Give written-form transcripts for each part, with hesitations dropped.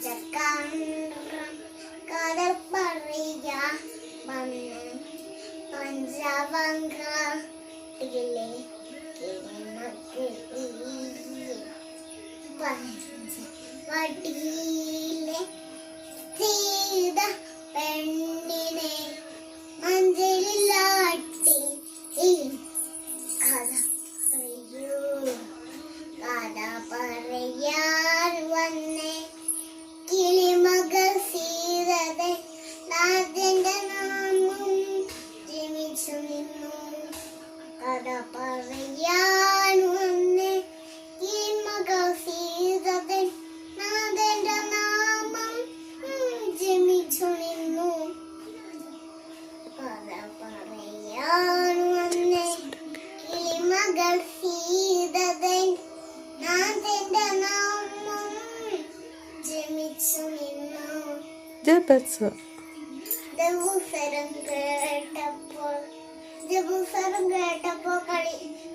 പഞ്ചകണ്ഠം കടൽ പറയാ വന്ന് പഞ്ചവങ്കാട്ടിലെ വടിയിലെ സീത പെണ്ണിനെ മഞ്ചലിലാട്ടി കഥ പറയൂ കഥ പറയാൻ വന്നേ കിളിമകൾ സീതതെ നാഥന്റെ നാമം ജനിച്ചു നിന്നു കഥ പറയാൻ വന്നേ കിളിമകൾ സീതതെ നാഥന്റെ നാമം ജനിച്ചു നിന്നു കഥ പറയാൻ വന്നേ കിളിമകൾ സീതതെ നാഥന്റെ നാമം ജനിച്ചു നിന്നു. ജബുസരം കേട്ടപ്പോ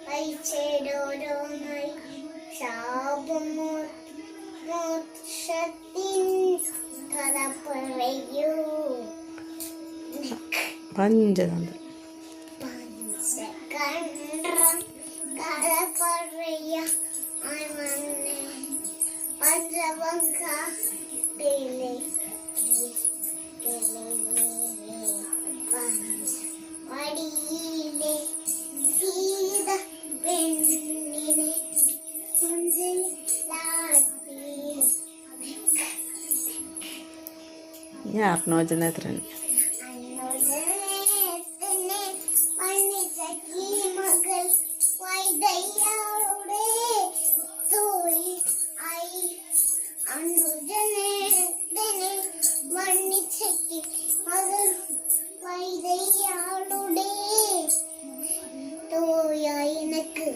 കഴിച്ചേരോരോന്നായി ശാപമോക്ഷത്തിൻ കഥ പറയൂ പഞ്ചതന്ത്രം പഞ്ചകണ്ഠം കഥ പറയാ വന്നേ പഞ്ചവങ്കാട്ടിലെ വടിയിലെ സീത പെണ്ണിനെ മഞ്ചലിലാട്ടി ഞാൻ അർണോജനേത്രൻ അന്നോജനെ മണ്ണിച്ച കിളിമകൾ വൈദയ്യാളുടെ തോഴി ആയി അനുജനെ മണ്ണിച്ചയ്ക്ക് മകൾ വൈദയ്യാളുടെ തോയായി എനക്ക്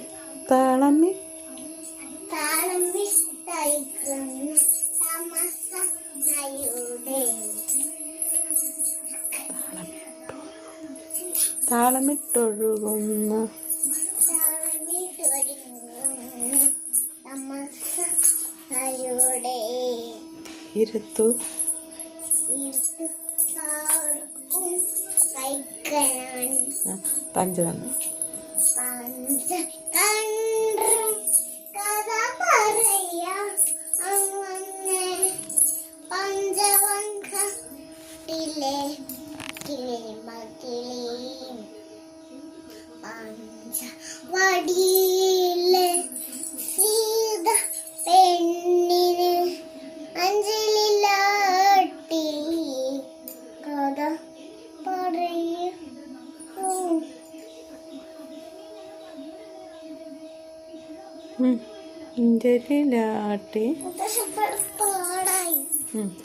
താളം തയ്ക്കുന്നു തമസയുടെ താളമിട്ടൊഴുകുന്ന തമസയുടെ ഇരുത്തു പഞ്ചതന്ത്രം പഞ്ചകണ്ഠം കഥ പറയാ വന്നേ പഞ്ചവങ്കാട്ടിലെ കിളിമകിളി വടിയിലെ സീത പെണ്ണിന് അഞ്ചലിലാട്ടി കഥ പറയൂ അഞ്ജലിലാട്ടി പാടായി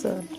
സോറി